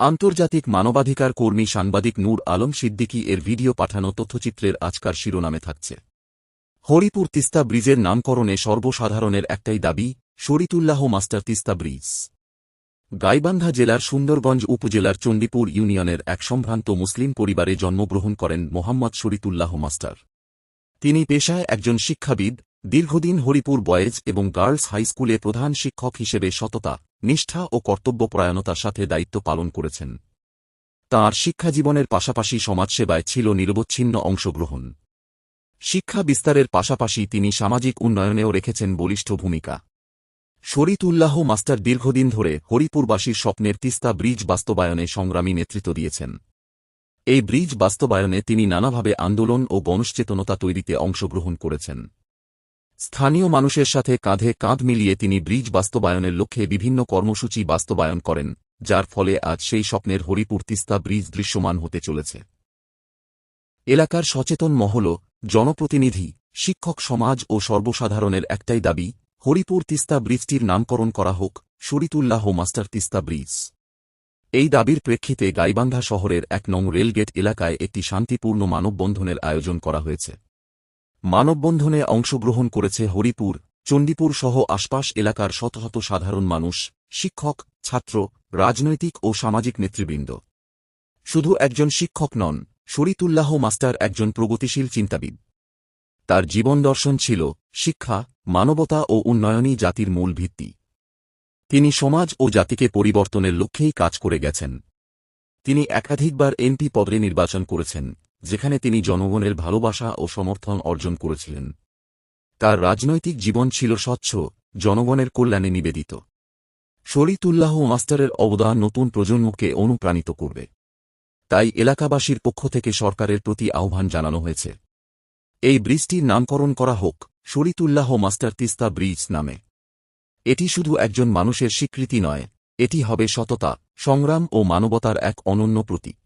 আন্তর্জাতিক মানবাধিকার কর্মী সাংবাদিক নূর আলম সিদ্দিকী এর ভিডিও পাঠানো তথ্যচিত্রের আজকার শিরোনামে থাকছে। হরিপুর তিস্তা ব্রিজের নামকরণে সর্বসাধারণের একটাই দাবি, শরীতুল্লাহ মাস্টার তিস্তা ব্রিজ। গাইবান্ধা জেলার সুন্দরগঞ্জ উপজেলার চণ্ডীপুর ইউনিয়নের এক সম্ভ্রান্ত মুসলিম পরিবারে জন্মগ্রহণ করেন মোহাম্মদ শরীতুল্লাহ মাস্টার। তিনি পেশায় একজন শিক্ষাবিদ, দীর্ঘদিন হরিপুর বয়েজ এবং গার্লস হাই স্কুলে প্রধান শিক্ষক হিসেবে সততা, নিষ্ঠা ও কর্তব্যপরায়ণতার সাথে দায়িত্ব পালন করেছেন। তাঁর শিক্ষাজীবনের পাশাপাশি সমাজসেবায় ছিল নিরবচ্ছিন্ন অংশগ্রহণ। শিক্ষা বিস্তারের পাশাপাশি তিনি সামাজিক উন্নয়নেও রেখেছেন বলিষ্ঠ ভূমিকা। শরীতুল্লাহ মাস্টার দীর্ঘদিন ধরে হরিপুরবাসীর স্বপ্নের তিস্তা ব্রিজ বাস্তবায়নে সংগ্রামী নেতৃত্ব দিয়েছেন। এই ব্রিজ বাস্তবায়নে তিনি নানাভাবে আন্দোলন ও গণসচেতনতা তৈরিতে অংশগ্রহণ করেছেন। স্থানীয় মানুষের সাথে কাঁধে কাঁধ মিলিয়ে তিনি ব্রিজ বাস্তবায়নের লক্ষ্যে বিভিন্ন কর্মসূচি বাস্তবায়ন করেন, যার ফলে আজ সেই স্বপ্নের হরিপুর তিস্তা ব্রিজ দৃশ্যমান হতে চলেছে। এলাকার সচেতন মহল, জনপ্রতিনিধি, শিক্ষক সমাজ ও সর্বসাধারণের একটাই দাবি, হরিপুর তিস্তা ব্রিজটির নামকরণ করা হোক শরীতুল্লাহ মাস্টার তিস্তা ব্রিজ। এই দাবির প্রেক্ষিতে গাইবান্ধা শহরের ১ নং রেলগেট এলাকায় একটি শান্তিপূর্ণ মানববন্ধনের আয়োজন করা হয়েছে। মানববন্ধনে অংশগ্রহণ করেছে হরিপুর, চণ্ডীপুর সহ আশপাশ এলাকার শত শত সাধারণ মানুষ, শিক্ষক, ছাত্র, রাজনৈতিক ও সামাজিক নেতৃবৃন্দ। শুধু একজন শিক্ষক নন, শরীতুল্লাহ মাস্টার একজন প্রগতিশীল চিন্তাবিদ। তার জীবন দর্শন ছিল শিক্ষা, মানবতা ও উন্নয়নই জাতির মূল ভিত্তি। তিনি সমাজ ও জাতিকে পরিবর্তনের লক্ষ্যেই কাজ করে গেছেন। তিনি একাধিকবার এমপি পদে নির্বাচন করেছেন, যেখানে তিনি জনগণের ভালোবাসা ও সমর্থন অর্জন করেছিলেন। তার রাজনৈতিক জীবন ছিল স্বচ্ছ, জনগণের কল্যাণে নিবেদিত। শরীতুল্লাহ মাস্টারের অবদান নতুন প্রজন্মকে অনুপ্রাণিত করবে। তাই এলাকাবাসীর পক্ষ থেকে সরকারের প্রতি আহ্বান জানানো হয়েছে, এই ব্রিজটির নামকরণ করা হোক শরীতুল্লাহ মাস্টার তিস্তা ব্রিজ নামে। এটি শুধু একজন মানুষের স্বীকৃতি নয়, এটি হবে সততা, সংগ্রাম ও মানবতার এক অনন্য প্রতীক।